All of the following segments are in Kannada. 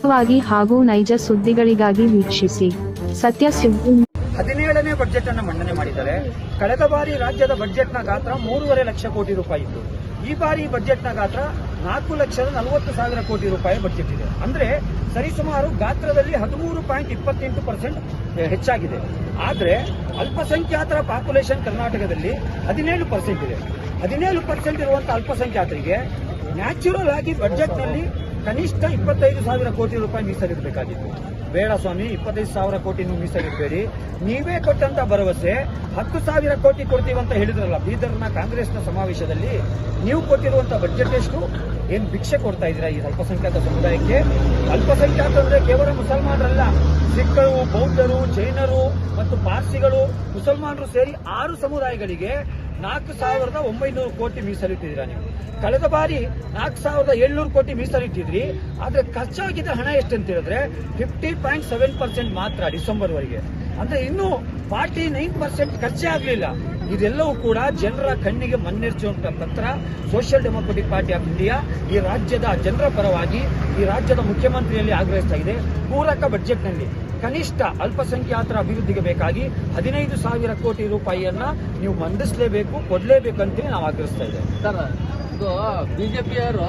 ನಿಖರವಾಗಿ ಹಾಗೂ ನೈಜ ಸುದ್ದಿಗಳಿಗಾಗಿ ವೀಕ್ಷಿಸಿ ಸತ್ಯ ಸುದ್ದಿ. 17ನೇ ಬಜೆಟ್ ಅನ್ನು ಮಂಡನೆ ಮಾಡಿದ್ದಾರೆ. ಕಳೆದ ಬಾರಿ ರಾಜ್ಯದ ಬಜೆಟ್ನ ಗಾತ್ರ 3.5 ಲಕ್ಷ ಕೋಟಿ ರೂಪಾಯಿ ಇತ್ತು. ಈ ಬಾರಿ ಬಜೆಟ್ನ ಗಾತ್ರ 4,40,000 ಕೋಟಿ ರೂಪಾಯಿ ಬಜೆಟ್ ಇದೆ. ಅಂದ್ರೆ ಸರಿಸುಮಾರು ಗಾತ್ರದಲ್ಲಿ 13.28% ಹೆಚ್ಚಾಗಿದೆ. ಆದ್ರೆ ಅಲ್ಪಸಂಖ್ಯಾತರ ಪಾಪ್ಯುಲೇಷನ್ ಕರ್ನಾಟಕದಲ್ಲಿ 17% ಇದೆ. 17% ಇರುವಂತಹ ಅಲ್ಪಸಂಖ್ಯಾತರಿಗೆ ನ್ಯಾಚುರಲ್ ಆಗಿ ಬಜೆಟ್ನಲ್ಲಿ ಕನಿಷ್ಠ 25,000 ಕೋಟಿ ರೂಪಾಯಿ ಮೀಸಲಿಡಬೇಕಾಗಿತ್ತು. ಬೇಡ ಸ್ವಾಮಿ, 25,000 ಕೋಟಿನೂ ಮೀಸಲಿಡಬೇಡಿ. ನೀವೇ ಕೊಟ್ಟಂತ ಭರವಸೆ 10,000 ಕೋಟಿ ಕೊಡ್ತೀವಂತ ಹೇಳಿದ್ರಲ್ಲ ಬೀದರ್ನ ಕಾಂಗ್ರೆಸ್ನ ಸಮಾವೇಶದಲ್ಲಿ. ನೀವು ಕೊಟ್ಟಿರುವಂತಹ ಬಜೆಟ್ ಎಷ್ಟು? ಏನ್ ಭಿಕ್ಷೆ ಕೊಡ್ತಾ ಇದ್ದೀರಾ ಈ ಅಲ್ಪಸಂಖ್ಯಾತ ಸಮುದಾಯಕ್ಕೆ? ಅಲ್ಪಸಂಖ್ಯಾತ ಅಂದ್ರೆ ಕೇವಲ ಮುಸಲ್ಮಾನರಲ್ಲ, ಸಿಖ್ಗಳು, ಬೌದ್ಧರು, ಜೈನರು ಮತ್ತು ಪಾರ್ಸಿಗಳು, ಮುಸಲ್ಮಾನರು ಸೇರಿ 6 ಸಮುದಾಯಗಳಿಗೆ 4,900 ಕೋಟಿ ಮೀಸಲಿಟ್ಟಿದ್ದೀರಾ ನೀವು. ಕಳೆದ ಬಾರಿ 4,700 ಕೋಟಿ ಮೀಸಲಿಟ್ಟಿದ್ರಿ. ಆದ್ರೆ ಖರ್ಚಾಗಿದ್ದ ಹಣ ಎಷ್ಟಂತ ಹೇಳಿದ್ರೆ 50.7% ಮಾತ್ರ ಡಿಸೆಂಬರ್ ವರೆಗೆ. ಅಂದ್ರೆ ಇನ್ನೂ 49% ಖರ್ಚೇ ಆಗಲಿಲ್ಲ. ಇದೆಲ್ಲವೂ ಕೂಡ ಜನರ ಕಣ್ಣಿಗೆ ಮಣ್ಣೆರಚುವಂತ ಪತ್ರ. Social democratic party of India ಈ ರಾಜ್ಯದ ಜನರ ಪರವಾಗಿ ಈ ರಾಜ್ಯದ ಮುಖ್ಯಮಂತ್ರಿಯಲ್ಲಿ ಆಗ್ರಹಿಸ್ತಾ ಇದೆ. ಪೂರಕ ಬಜೆಟ್ನಲ್ಲಿ ಕನಿಷ್ಠ ಅಲ್ಪಸಂಖ್ಯಾತರ ಅಭಿವೃದ್ಧಿಗೆ ಬೇಕಾಗಿ 15,000 ಕೋಟಿ ರೂಪಾಯಿಯನ್ನ ನೀವು ಮಂಡಿಸಲೇಬೇಕು, ಕೊಡಲೇಬೇಕಂತೇಳಿ ನಾವು ಆಗ್ರಹಿಸ್ತಾ ಇದ್ದೇವೆ. ಸರ್, ಇದು ಬಿಜೆಪಿಯವರು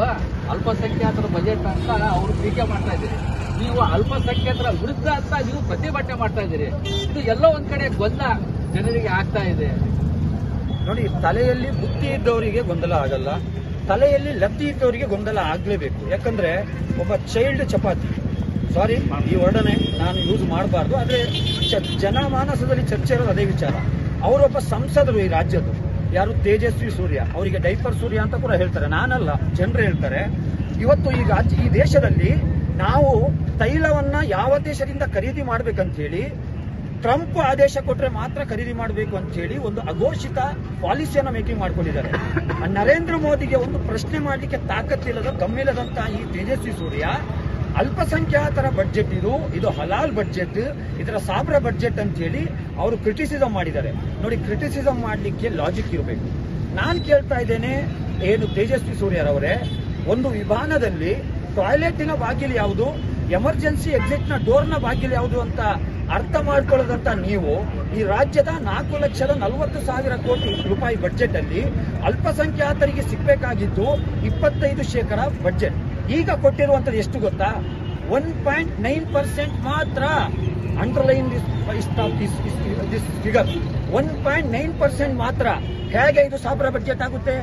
ಅಲ್ಪಸಂಖ್ಯಾತರ ಬಜೆಟ್ ಅಂತ ಅವರು ಟೀಕೆ ಮಾಡ್ತಾ ಇದ್ದೀರಿ. ನೀವು ಅಲ್ಪಸಂಖ್ಯಾತರ ವಿರುದ್ಧ ಅಂತ ನೀವು ಪ್ರತಿಭಟನೆ ಮಾಡ್ತಾ ಇದ್ದೀರಿ. ಇದು ಎಲ್ಲೋ ಒಂದ್ ಕಡೆ ಗೊಂದಲ ಜನರಿಗೆ ಆಗ್ತಾ ಇದೆ. ನೋಡಿ, ತಲೆಯಲ್ಲಿ ಬುದ್ಧಿ ಇದ್ದವರಿಗೆ ಗೊಂದಲ ಆಗಲ್ಲ, ತಲೆಯಲ್ಲಿ ಲತ್ತಿ ಇದ್ದವರಿಗೆ ಗೊಂದಲ ಆಗ್ಲೇಬೇಕು. ಯಾಕಂದ್ರೆ ಒಬ್ಬ ಚೈಲ್ಡ್ ಚಪಾತಿ, ಸಾರಿ ಈ ವರ್ಡನೆ ನಾನು ಯೂಸ್ ಮಾಡಬಾರ್ದು, ಆದ್ರೆ ಜನಮಾನಸದಲ್ಲಿ ಚರ್ಚೆ ಇರೋದು ಅದೇ ವಿಚಾರ. ಅವರೊಬ್ಬ ಸಂಸದರು ಈ ರಾಜ್ಯದ್ದು, ಯಾರು ತೇಜಸ್ವಿ ಸೂರ್ಯ, ಅವರಿಗೆ ಡೈಪರ್ ಸೂರ್ಯ ಅಂತ ಕೂಡ ಹೇಳ್ತಾರೆ, ನಾನಲ್ಲ, ಜನರು ಹೇಳ್ತಾರೆ. ಇವತ್ತು ಈ ದೇಶದಲ್ಲಿ ನಾವು ತೈಲವನ್ನ ಯಾವ ದೇಶದಿಂದ ಖರೀದಿ ಮಾಡ್ಬೇಕಂತ ಹೇಳಿ ಟ್ರಂಪ್ ಆದೇಶ ಕೊಟ್ರೆ ಮಾತ್ರ ಖರೀದಿ ಮಾಡಬೇಕು ಅಂತ ಹೇಳಿ ಒಂದು ಅಘೋಷಿತ ಪಾಲಿಸಿಯನ್ನ ಮೇಕಿಂಗ್ ಮಾಡ್ಕೊಂಡಿದ್ದಾರೆ. ನರೇಂದ್ರ ಮೋದಿಗೆ ಒಂದು ಪ್ರಶ್ನೆ ಮಾಡಲಿಕ್ಕೆ ತಾಕತ್ತಿಲ್ಲದ ಗಮ್ಮಿಲ್ಲದಂತ ಈ ತೇಜಸ್ವಿ ಸೂರ್ಯ ಅಲ್ಪಸಂಖ್ಯಾತರ ಬಡ್ಜೆಟ್ ಇದು ಹಲಾಲ್ ಬಡ್ಜೆಟ್, ಇದರ ಸಾಬ್ರ ಬಡ್ಜೆಟ್ ಅಂತ ಹೇಳಿ ಅವರು ಕ್ರಿಟಿಸಿಸಮ್ ಮಾಡಿದ್ದಾರೆ. ನೋಡಿ, ಕ್ರಿಟಿಸಿಸಮ್ ಮಾಡಲಿಕ್ಕೆ ಲಾಜಿಕ್ ಇರಬೇಕು. ನಾನು ಕೇಳ್ತಾ ಇದ್ದೇನೆ, ಏನು ತೇಜಸ್ವಿ ಸೂರ್ಯರವರೇ, ಒಂದು ವಿಮಾನದಲ್ಲಿ ಟಾಯ್ಲೆಟಿನ ಬಾಗಿಲು ಯಾವುದು, ಎಮರ್ಜೆನ್ಸಿ ಎಕ್ಸಿಟ್ ನ ಡೋರ್ನ ಬಾಗಿಲು ಯಾವುದು ಅಂತ ಅರ್ಥ ಮಾಡ್ಕೊಳ್ಳೋದಂತ ನೀವು ಈ ರಾಜ್ಯದ 4,40,000 ಕೋಟಿ ರೂಪಾಯಿ ಬಜೆಟ್ ಅಲ್ಲಿ ಅಲ್ಪಸಂಖ್ಯಾತರಿಗೆ ಸಿಗಬೇಕಾಗಿದ್ದು 25% ಬಜೆಟ್. ಈಗ ಕೊಟ್ಟಿರುವಂತದ್ದು ಎಷ್ಟು ಗೊತ್ತಾ? 1.9% ಮಾತ್ರ. Underline this figure. 1.9% ಮಾತ್ರ. ಹೇಗೆ ಇದು ಸಾಬ್ರ ಬಜೆಟ್ ಆಗುತ್ತೆ?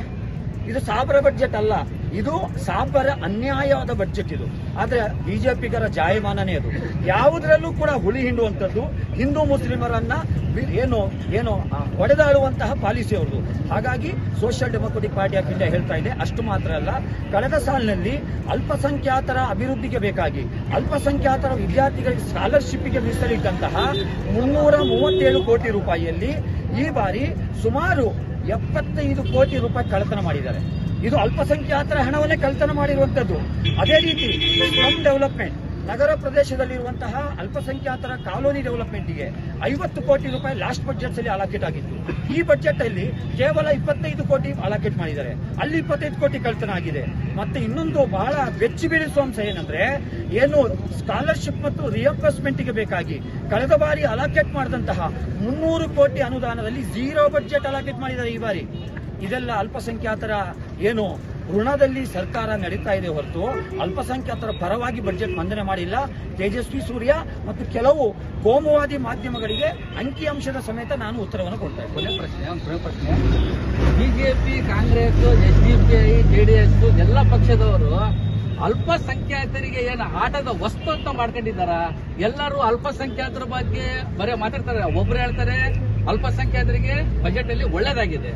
ಇದು ಸಾಬ್ರ ಬಜೆಟ್ ಅಲ್ಲ, ಇದು ಸಾಬರ ಅನ್ಯಾಯವಾದ ಬಜೆಟ್ ಇದು. ಆದ್ರೆ ಬಿಜೆಪಿಗರ ಜಾಯಮಾನನೇ ಅದು. ಯಾವುದರಲ್ಲೂ ಕೂಡ ಹುಳಿ ಹಿಂಡುವಂಥದ್ದು, ಹಿಂದೂ ಮುಸ್ಲಿಮರನ್ನ ಏನು ಹೊಡೆದಾಡುವಂತಹ ಪಾಲಿಸಿ ಅವ್ರದ್ದು. ಹಾಗಾಗಿ social democratic party of India ಹೇಳ್ತಾ ಇದೆ, ಅಷ್ಟು ಮಾತ್ರ ಅಲ್ಲ, ಕಳೆದ ಸಾಲಿನಲ್ಲಿ ಅಲ್ಪಸಂಖ್ಯಾತರ ಅಭಿವೃದ್ಧಿಗೆ ಬೇಕಾಗಿ ಅಲ್ಪಸಂಖ್ಯಾತರ ವಿದ್ಯಾರ್ಥಿಗಳಿಗೆ ಸ್ಕಾಲರ್ಶಿಪ್ಗೆ ಮೀಸಲಿಟ್ಟಂತಹ 337 ಕೋಟಿ ರೂಪಾಯಿಯಲ್ಲಿ ಈ ಬಾರಿ ಸುಮಾರು 75 ಕೋಟಿ ರೂಪಾಯಿ ಕಳ್ಳತನ ಮಾಡಿದ್ದಾರೆ. ಇದು ಅಲ್ಪಸಂಖ್ಯಾತರ ಹಣವನ್ನೇ ಕಳ್ಳತನ ಮಾಡಿರುವಂತದ್ದು. ಅದೇ ರೀತಿ ಸ್ಲಮ್ ಡೆವಲಪ್ಮೆಂಟ್, ನಗರ ಪ್ರದೇಶದಲ್ಲಿರುವಂತಹ ಅಲ್ಪಸಂಖ್ಯಾತರ ಕಾಲೋನಿ ಡೆವಲಪ್ಮೆಂಟ್ಗೆ 50 ಕೋಟಿ ರೂಪಾಯಿ ಲಾಸ್ಟ್ ಬಜೆಟ್ ಅಲ್ಲಿ ಅಲಾಕೇಟ್ ಆಗಿತ್ತು. ಈ ಬಜೆಟ್ ಅಲ್ಲಿ ಕೇವಲ 25 ಕೋಟಿ ಅಲಾಕೇಟ್ ಮಾಡಿದ್ದಾರೆ. ಅಲ್ಲಿ 25 ಕೋಟಿ ಕಳ್ಳತನ ಆಗಿದೆ. ಮತ್ತೆ ಇನ್ನೊಂದು ಬಹಳ ಬೆಚ್ಚಿ ಬೀಳಿಸುವ ಅಂಶ ಏನಂದ್ರೆ, ಏನು ಸ್ಕಾಲರ್ಶಿಪ್ ಮತ್ತು ರಿಯಂಬರ್ಸ್ಮೆಂಟ್ ಗೆ ಬೇಕಾಗಿ ಕಳೆದ ಬಾರಿ ಅಲಾಕೇಟ್ ಮಾಡಿದಂತಹ 300 ಕೋಟಿ ಅನುದಾನದಲ್ಲಿ 0 ಬಜೆಟ್ ಅಲಾಕೇಟ್ ಮಾಡಿದ್ದಾರೆ ಈ ಬಾರಿ. ಇದೆಲ್ಲ ಅಲ್ಪಸಂಖ್ಯಾತರ ಏನು ಋಣದಲ್ಲಿ ಸರ್ಕಾರ ನಡೀತಾ ಇದೆ ಹೊರತು ಅಲ್ಪಸಂಖ್ಯಾತರ ಪರವಾಗಿ ಬಜೆಟ್ ಮಂಡನೆ ಮಾಡಿಲ್ಲ. ತೇಜಸ್ವಿ ಸೂರ್ಯ ಮತ್ತು ಕೆಲವು ಕೋಮುವಾದಿ ಮಾಧ್ಯಮಗಳಿಗೆ ಅಂಕಿಅಂಶದ ಸಮೇತ ನಾನು ಉತ್ತರವನ್ನು ಕೊಡ್ತಾ ಇದ್ದೇನೆ. ಕೊನೆ ಪ್ರಶ್ನೆ. ಬಿಜೆಪಿ, ಕಾಂಗ್ರೆಸ್, SDPI, JDS ಎಲ್ಲ ಪಕ್ಷದವರು ಅಲ್ಪಸಂಖ್ಯಾತರಿಗೆ ಏನು ಆಟದ ವಸ್ತು ಅಂತ ಮಾಡ್ಕೊಂಡಿದ್ದಾರ? ಎಲ್ಲರೂ ಅಲ್ಪಸಂಖ್ಯಾತರ ಬಗ್ಗೆ ಬರೀ ಮಾತಾಡ್ತಾರೆ. ಒಬ್ರು ಹೇಳ್ತಾರೆ ಅಲ್ಪಸಂಖ್ಯಾತರಿಗೆ ಬಜೆಟ್ ಅಲ್ಲಿ ಒಳ್ಳೇದಾಗಿದೆ,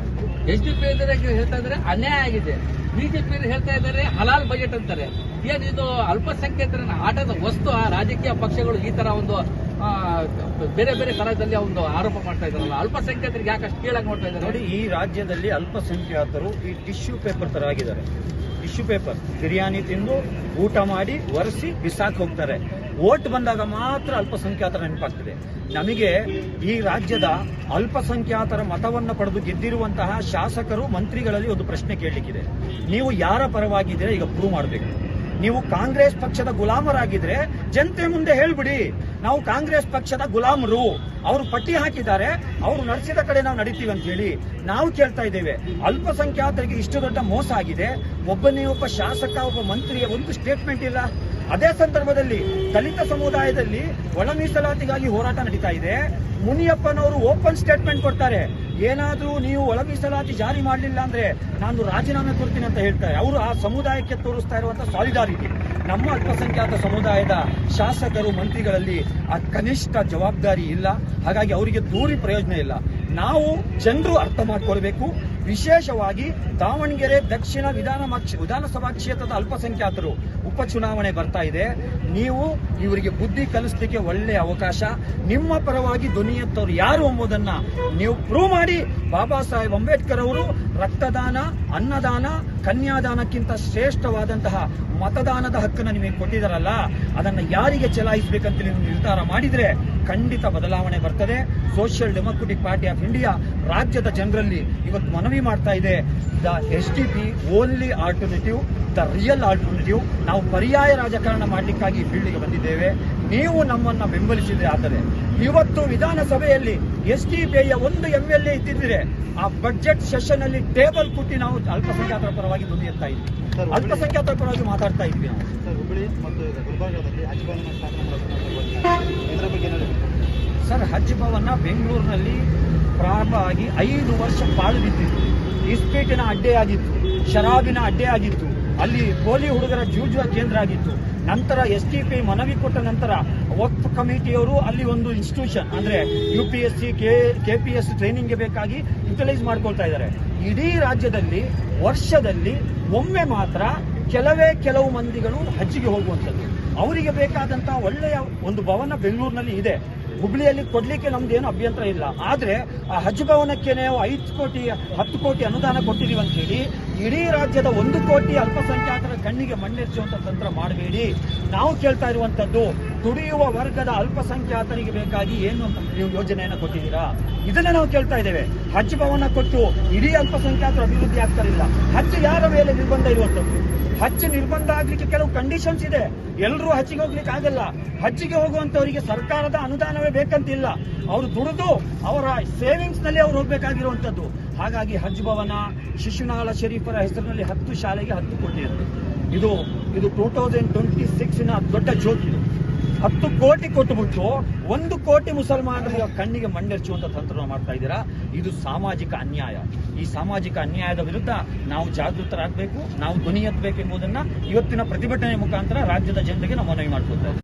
SDPI ಹೇಳ್ತಾ ಇದ್ದಾರೆ ಅನ್ಯಾಯ ಆಗಿದೆ, ಬಿಜೆಪಿ ಹೇಳ್ತಾ ಇದ್ದಾರೆ ಹಲಾಲ್ ಬಜೆಟ್ ಅಂತಾರೆ. ಏನಿದು ಅಲ್ಪಸಂಖ್ಯಾತರ ಆಟದ ವಸ್ತು? ರಾಜಕೀಯ ಪಕ್ಷಗಳು ಈ ತರ ಒಂದು ಬೇರೆ ಬೇರೆ ತರದಲ್ಲಿ ಒಂದು ಆರೋಪ ಮಾಡ್ತಾ ಇದ್ದಾರಲ್ಲ, ಅಲ್ಪಸಂಖ್ಯಾತರಿಗೆ ಯಾಕಷ್ಟು ಕೀಳಾಗಿ ನೋಡ್ತಾ ಇದ್ದಾರೆ? ನೋಡಿ, ಈ ರಾಜ್ಯದಲ್ಲಿ ಅಲ್ಪಸಂಖ್ಯಾತರು ಈ ಟಿಶ್ಯೂ ಪೇಪರ್ ತರ ಆಗಿದ್ದಾರೆ. ಟಿಶ್ಯೂ ಪೇಪರ್ ಬಿರಿಯಾನಿ ತಿಂದು ಊಟ ಮಾಡಿ ಒರೆಸಿ ಬಿಸಾಕ್ ಹೋಗ್ತಾರೆ. ವೋಟ್ ಬಂದಾಗ ಮಾತ್ರ ಅಲ್ಪಸಂಖ್ಯಾತರ ನೆನಪಾಗ್ತದೆ. ನಮಗೆ ಈ ರಾಜ್ಯದ ಅಲ್ಪಸಂಖ್ಯಾತರ ಮತವನ್ನು ಪಡೆದು ಗೆದ್ದಿರುವಂತಹ ಶಾಸಕರು, ಮಂತ್ರಿಗಳಲ್ಲಿ ಒಂದು ಪ್ರಶ್ನೆ ಕೇಳಲಿಕ್ಕಿದೆ. ನೀವು ಯಾರ ಪರವಾಗಿದ್ದೀರಾ ಈಗ ಪ್ರೂವ್ ಮಾಡಬೇಕು. ನೀವು ಕಾಂಗ್ರೆಸ್ ಪಕ್ಷದ ಗುಲಾಮರಾಗಿದ್ರೆ ಜನತೆ ಮುಂದೆ ಹೇಳ್ಬಿಡಿ, ನಾವು ಕಾಂಗ್ರೆಸ್ ಪಕ್ಷದ ಗುಲಾಮರು, ಅವರು ಪಟ್ಟಿ ಹಾಕಿದ್ದಾರೆ, ಅವರು ನಡೆಸಿದ ಕಡೆ ನಾವು ನಡೀತೀವಿ ಅಂತ ಹೇಳಿ ನಾವು ಕೇಳ್ತಾ ಇದ್ದೇವೆ. ಅಲ್ಪಸಂಖ್ಯಾತರಿಗೆ ಇಷ್ಟು ದೊಡ್ಡ ಮೋಸ ಆಗಿದೆ, ಒಬ್ಬ ಶಾಸಕ ಒಬ್ಬ ಮಂತ್ರಿಯ ಒಂದು ಸ್ಟೇಟ್ಮೆಂಟ್ ಇಲ್ಲ. ಅದೇ ಸಂದರ್ಭದಲ್ಲಿ ದಲಿತ ಸಮುದಾಯದಲ್ಲಿ ಒಳ ಮೀಸಲಾತಿಗಾಗಿ ಹೋರಾಟ ನಡೀತಾ ಇದೆ. ಮುನಿಯಪ್ಪನವರು ಓಪನ್ ಸ್ಟೇಟ್ಮೆಂಟ್ ಕೊಡ್ತಾರೆ, ಏನಾದ್ರೂ ನೀವು ಒಳ ಮೀಸಲಾತಿ ಜಾರಿ ಮಾಡಲಿಲ್ಲ ಅಂದ್ರೆ ನಾನು ರಾಜೀನಾಮೆ ಕೊಡ್ತೀನಿ ಅಂತ ಹೇಳ್ತಾರೆ. ಅವರು ಆ ಸಮುದಾಯಕ್ಕೆ ತೋರಿಸ್ತಾ ಇರುವಂತಹ ಸಾಲಿಡಾರಿಟಿ. ನಮ್ಮ ಅಲ್ಪಸಂಖ್ಯಾತ ಸಮುದಾಯದ ಶಾಸಕರು ಮಂತ್ರಿಗಳಲ್ಲಿ ಆ ಕನಿಷ್ಠ ಜವಾಬ್ದಾರಿ ಇಲ್ಲ. ಹಾಗಾಗಿ ಅವರಿಗೆ ದೂರಿ ಪ್ರಯೋಜನ ಇಲ್ಲ. ನಾವು ಜನರು ಅರ್ಥ ಮಾಡ್ಕೊಳ್ಬೇಕು. ವಿಶೇಷವಾಗಿ ದಾವಣಗೆರೆ ದಕ್ಷಿಣ ವಿಧಾನಸಭಾ ಕ್ಷೇತ್ರದ ಅಲ್ಪಸಂಖ್ಯಾತರು ಉಪಚುನಾವಣೆ ಬರ್ತಾ ಇದೆ. ನೀವು ಇವರಿಗೆ ಬುದ್ಧಿ ಕಲಿಸಲಿಕ್ಕೆ ಒಳ್ಳೆಯ ಅವಕಾಶ. ನಿಮ್ಮ ಪರವಾಗಿ ಧ್ವನಿ ಎತ್ತವರು ಯಾರು ಎಂಬುದನ್ನ ನೀವು ಪ್ರೂವ್ ಮಾಡಿ. ಬಾಬಾ ಸಾಹೇಬ್ ಅಂಬೇಡ್ಕರ್ ಅವರು ರಕ್ತದಾನ, ಅನ್ನದಾನ, ಕನ್ಯಾದಾನಕ್ಕಿಂತ ಶ್ರೇಷ್ಠವಾದಂತಹ ಮತದಾನದ ಹಕ್ಕನ್ನು ನಿಮಗೆ ಕೊಟ್ಟಿದ್ದಾರಲ್ಲ, ಅದನ್ನು ಯಾರಿಗೆ ಚಲಾಯಿಸಬೇಕಂತ ನೀವು ನಿರ್ಧಾರ ಮಾಡಿದ್ರೆ ಖಂಡಿತ ಬದಲಾವಣೆ ಬರ್ತದೆ. Social democratic party of India ರಾಜ್ಯದ ಜನರಲ್ಲಿ ಇವತ್ತು ಮನವಿ ಮಾಡ್ತಾ ಇದೆ, the SDP only alternative, the real alternative. ನಾವು ಪರ್ಯಾಯ ರಾಜಕಾರಣ ಮಾಡಲಿಕ್ಕಾಗಿ ಫೀಲ್ಡ್ಗೆ ಬಂದಿದ್ದೇವೆ. ನೀವು ನಮ್ಮನ್ನ ಬೆಂಬಲಿಸಿದ್ರೆ ಆದರೆ ಇವತ್ತು ವಿಧಾನಸಭೆಯಲ್ಲಿ SDP ಒಂದು MLA ಇದ್ದಿದ್ರೆ ಆ ಬಜೆಟ್ ಸೆಷನ್ ಅಲ್ಲಿ ಟೇಬಲ್ ಕುಟ್ಟಿ ನಾವು ಅಲ್ಪಸಂಖ್ಯಾತರ ಪರವಾಗಿ ಧ್ವನಿ ಎತ್ತಾ ಇದ್ವಿ, ಅಲ್ಪಸಂಖ್ಯಾತರ ಪರವಾಗಿ ಮಾತಾಡ್ತಾ ಇದ್ವಿ ನಾವು. ಹುಬ್ಬಳ್ಳಿ ಮತ್ತು ಗುಲ್ಬರ್ಗಾದಲ್ಲಿ ಹಜ್ ಭವನ ಸ್ಥಾಪನೆ ಇದರ ಬಗ್ಗೆ ಸರ್, ಹಜ್ ಭವನ ಬೆಂಗಳೂರಿನಲ್ಲಿ ಪ್ರಾರಂಭ ಆಗಿ 5 ವರ್ಷ ಪಾಳು ಬಿದ್ದಿತ್ತು. ಇಸ್ಪೀಟಿನ ಅಡ್ಡೆಯಾಗಿತ್ತು, ಶರಾಬಿನ ಅಡ್ಡೆಯಾಗಿತ್ತು, ಅಲ್ಲಿ ಪೋಲಿ ಹುಡುಗರ ಜೂಜುವ ಕೇಂದ್ರ ಆಗಿತ್ತು. ನಂತರ SDP ಮನವಿ ಕೊಟ್ಟ ನಂತರ ವಕ್ಫ್ ಕಮಿಟಿಯವರು ಅಲ್ಲಿ ಒಂದು ಇನ್ಸ್ಟಿಟ್ಯೂಷನ್ ಅಂದ್ರೆ UPSC KPS ಟ್ರೈನಿಂಗ್ಗೆ ಬೇಕಾಗಿ ಯುಟಿಲೈಸ್ ಮಾಡ್ಕೊಳ್ತಾ ಇದ್ದಾರೆ. ಇಡೀ ರಾಜ್ಯದಲ್ಲಿ ವರ್ಷದಲ್ಲಿ ಒಮ್ಮೆ ಮಾತ್ರ ಕೆಲವು ಮಂದಿಗಳು ಹಜ್ಜಿಗೆ ಹೋಗುವಂಥದ್ದು. ಅವರಿಗೆ ಬೇಕಾದಂತಹ ಒಳ್ಳೆಯ ಒಂದು ಭವನ ಬೆಂಗಳೂರಿನಲ್ಲಿ ಇದೆ. ಹುಬ್ಳಿಯಲ್ಲಿ ಕೊಡ್ಲಿಕ್ಕೆ ನಮ್ದೇನು ಅಭ್ಯಂತರ ಇಲ್ಲ. ಆದ್ರೆ ಆ ಹಜ್ ಭವನಕ್ಕೆ ನಾವು 5 ಕೋಟಿ 10 ಕೋಟಿ ಅನುದಾನ ಕೊಟ್ಟಿದ್ದೀವಿ ಅಂತ ಹೇಳಿ ಇಡೀ ರಾಜ್ಯದ 1 ಕೋಟಿ ಅಲ್ಪಸಂಖ್ಯಾತರ ಕಣ್ಣಿಗೆ ಮಣ್ಣೆಚ್ಚುವಂತ ತಂತ್ರ ಮಾಡಬೇಡಿ. ನಾವು ಕೇಳ್ತಾ ಇರುವಂತದ್ದು, ದುಡಿಯುವ ವರ್ಗದ ಅಲ್ಪಸಂಖ್ಯಾತರಿಗೆ ಬೇಕಾಗಿ ಏನು ಅಂತ ನೀವು ಯೋಜನೆಯನ್ನು ಕೊಟ್ಟಿದ್ದೀರಾ? ಇದನ್ನೇ ನಾವು ಕೇಳ್ತಾ ಇದ್ದೇವೆ. ಹಜ್ ಭವನ ಕೊಟ್ಟು ಇಡೀ ಅಲ್ಪಸಂಖ್ಯಾತರು ಅಭಿವೃದ್ಧಿ ಆಗ್ತಾರಿಲ್ಲ. ಹಜ್ ಯಾರ ಮೇಲೆ ನಿರ್ಬಂಧ ಇರುವಂತದ್ದು? ಹಜ್ ನಿರ್ಬಂಧ ಆಗ್ಲಿಕ್ಕೆ ಕೆಲವು ಕಂಡೀಷನ್ಸ್ ಇದೆ. ಎಲ್ಲರೂ ಹಜ್ಜಿಗೆ ಹೋಗ್ಲಿಕ್ಕೆ ಆಗಲ್ಲ. ಹಜ್ಜಿಗೆ ಹೋಗುವಂತವರಿಗೆ ಸರ್ಕಾರದ ಅನುದಾನವೇ ಬೇಕಂತಿಲ್ಲ. ಅವರು ದುಡಿದು ಅವರ ಸೇವಿಂಗ್ಸ್ ನಲ್ಲಿ ಅವರು ಹೋಗ್ಬೇಕಾಗಿರುವಂತದ್ದು. ಹಾಗಾಗಿ ಹಜ್ ಭವನ ಶಿಶುನಾಳ ಶರೀಫರ ಹೆಸರಿನಲ್ಲಿ 10 ಶಾಲೆಗೆ 10 ಕೋಟಿ ಇದೆ. ಇದು 2026 ದೊಡ್ಡ ಜೋಕ್. ಇದು 10 ಕೋಟಿ ಕೊಟ್ಟುಬಿಟ್ಟು 1 ಕೋಟಿ ಮುಸಲ್ಮಾನರ ಕಣ್ಣಿಗೆ ಮಣ್ಣೆರ್ಚುವಂತ ತಂತ್ರ ಮಾಡ್ತಾ ಇದ್ದೀರಾ. ಇದು ಸಾಮಾಜಿಕ ಅನ್ಯಾಯ. ಈ ಸಾಮಾಜಿಕ ಅನ್ಯಾಯದ ವಿರುದ್ಧ ನಾವು ಜಾಗೃತರಾಗಬೇಕು, ನಾವು ಧ್ವನಿ ಎತ್ತಬೇಕು ಎಂಬುದನ್ನ ಇವತ್ತಿನ ಪ್ರತಿಭಟನೆ ಮುಖಾಂತರ ರಾಜ್ಯದ ಜನತೆಗೆ ನಾವು ಮನವಿ ಮಾಡ್ಕೊಳ್ತಾ ಇದ್ದೀವಿ.